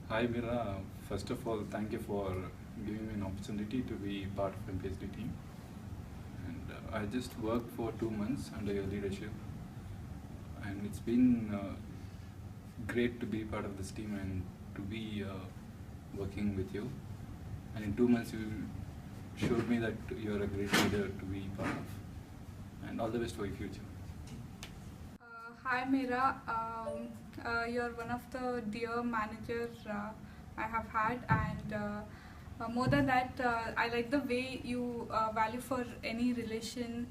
Hi Mira, first of all, thank you for giving me an opportunity to be part of MPSD team. And I just worked for 2 months under your leadership, and it's been great to be part of this team and to be working with you. And in 2 months, you showed me that you're a great leader to be part of. And all the best for your future. Hi Meera, you're one of the dear managers I have had, and more than that, I like the way you value for any relationship,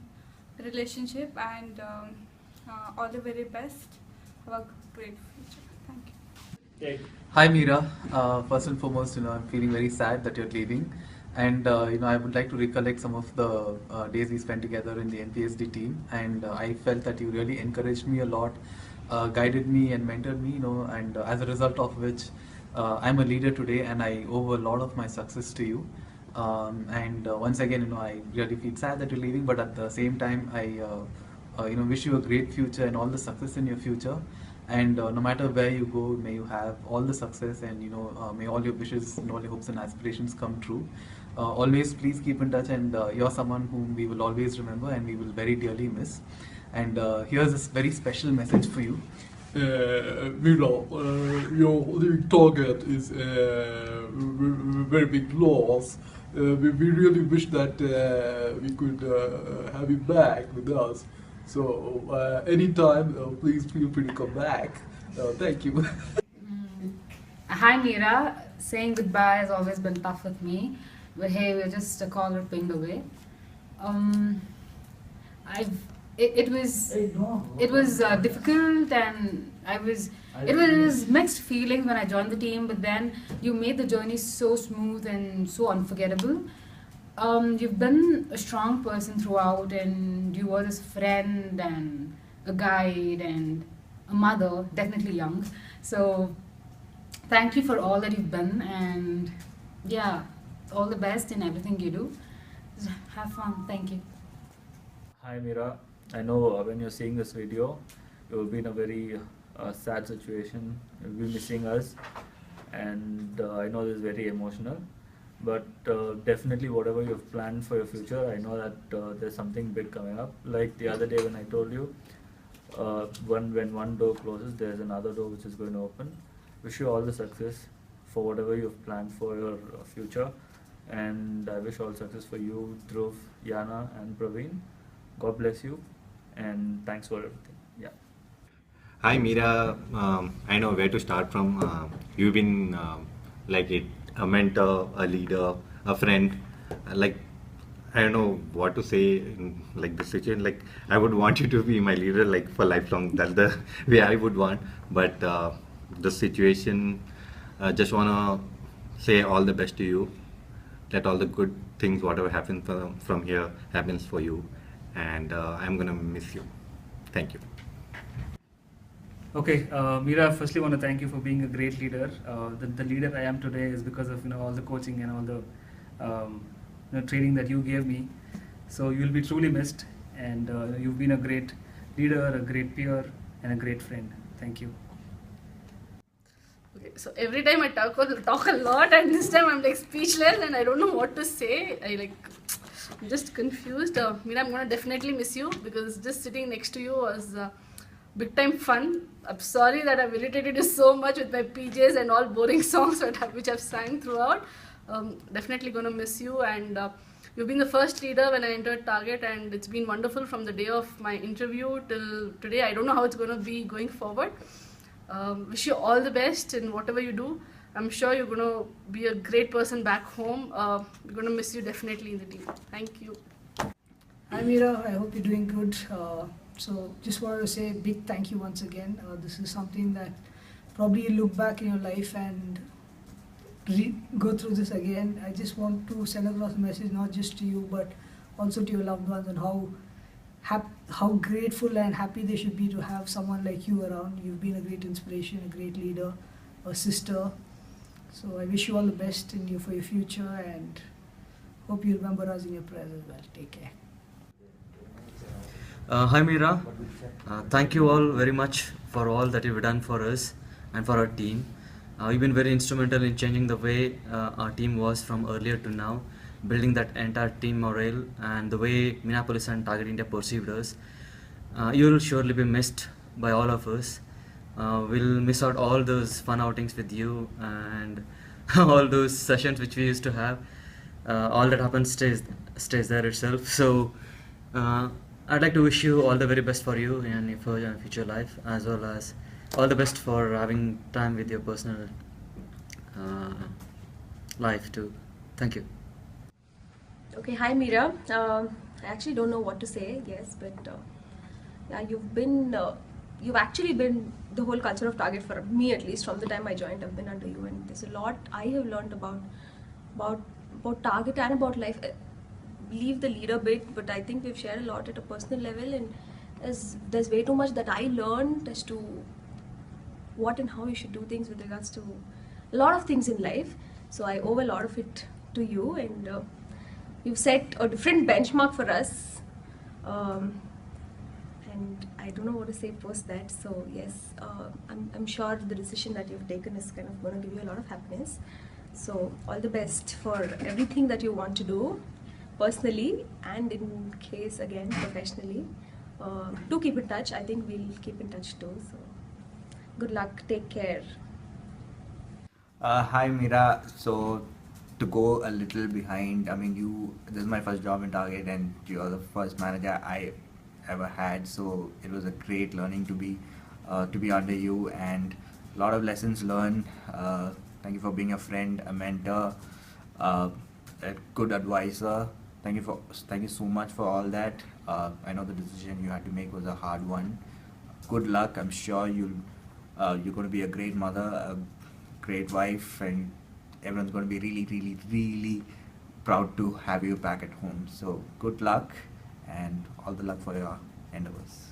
and all the very best. Have a great future. Thank you. Hi Meera. First and foremost, I'm feeling very sad that you're leaving, and I would like to recollect some of the days we spent together in the NPSD team, and I felt that you really encouraged me a lot, guided me and mentored me, and as a result of which, I'm a leader today, and I owe a lot of my success to you. And once again, I really feel sad that you're leaving, but at the same time, I wish you a great future and all the success in your future. And no matter where you go, may you have all the success, and may all your wishes and all your hopes and aspirations come true. Always please keep in touch, and you're someone whom we will always remember and we will very dearly miss. And here's this very special message for you. Your living target is very big loss. We really wish that we could have you back with us. So anytime, please feel free to come back. Thank you. Hi Meera, saying goodbye has always been tough with me, but hey, we're just a call or ping away. I've it was difficult, and it was mixed feelings when I joined the team, but then you made the journey so smooth and so unforgettable. You've been a strong person throughout, and you were this friend and a guide and a mother, definitely young. So thank you for all that you've been, and yeah, all the best in everything you do. Just have fun. Thank you. Hi Mira, I know when you're seeing this video, you will be in a very sad situation. You'll be missing us, and I know this is very emotional. But definitely, whatever you've planned for your future, I know that there's something big coming up. Like the other day when I told you, when one door closes, there's another door which is going to open. Wish you all the success for whatever you've planned for your future, and I wish all success for you, Dhruv, Yana, and Praveen. God bless you, and thanks for everything. Yeah. Hi Mira, I know where to start from. You've been like a mentor, a leader, a friend. Like I don't know what to say in like this situation. Like I would want you to be my leader, like for lifelong. That's the way I would want. But the situation, just wanna say all the best to you. Let all the good things, whatever happens from here, happens for you. And I'm gonna miss you. Thank you. Okay, Meera, firstly want to thank you for being a great leader. The leader I am today is because of all the coaching and all the training that you gave me. So you'll be truly missed, and you've been a great leader, a great peer, and a great friend. Thank you. Okay, so every time I talk a lot, and this time I'm like speechless and I don't know what to say. I'm just confused. Meera, I'm gonna definitely miss you because just sitting next to you was big time fun. I'm sorry that I've irritated you so much with my PJs and all boring songs which I've sang throughout. Definitely gonna miss you, and you've been the first leader when I entered Target, and it's been wonderful from the day of my interview till today. I don't know how it's gonna be going forward. Wish you all the best in whatever you do. I'm sure you're gonna be a great person back home. We're gonna miss you definitely in the team. Thank you. Hi Meera, I hope you're doing good. So just wanted to say a big thank you once again. This is something that probably you look back in your life and go through this again. I just want to send across a message not just to you but also to your loved ones, and how grateful and happy they should be to have someone like you around. You've been a great inspiration, a great leader, a sister. So I wish you all the best for your future, and hope you remember us in your prayers as well. Take care. Hi Meera, thank you all very much for all that you've done for us and for our team. You've been very instrumental in changing the way our team was from earlier to now, building that entire team morale and the way Minneapolis and Target India perceived us. You'll surely be missed by all of us. We'll miss out all those fun outings with you and all those sessions which we used to have. All that happens stays there itself. So I'd like to wish you all the very best for you in your future life, as well as all the best for having time with your personal life too. Thank you. Okay, hi Meera. I actually don't know what to say, yes, but yeah, you've actually been the whole culture of Target for me, at least from the time I joined. I've been under you, and there's a lot I have learned about Target and about life. Leave the leader bit, but I think we've shared a lot at a personal level, and there's way too much that I learned as to what and how you should do things with regards to a lot of things in life. So I owe a lot of it to you, and you've set a different benchmark for us, and I don't know what to say post that. So yes, I'm sure the decision that you've taken is kind of going to give you a lot of happiness. So all the best for everything that you want to do personally, and in case again professionally. Do keep in touch. I think we'll keep in touch too. So good luck. Take care. Hi Meera. So to go a little behind, I mean, this is my first job in Target, and you're the first manager I ever had. So it was a great learning to be under you, and a lot of lessons learned. Thank you for being a friend, a mentor, a good advisor. Thank you so much for all that. I know the decision you had to make was a hard one. Good luck. I'm sure you're going to be a great mother, a great wife, and everyone's going to be really, really, really proud to have you back at home. So good luck, and all the luck for your endeavors.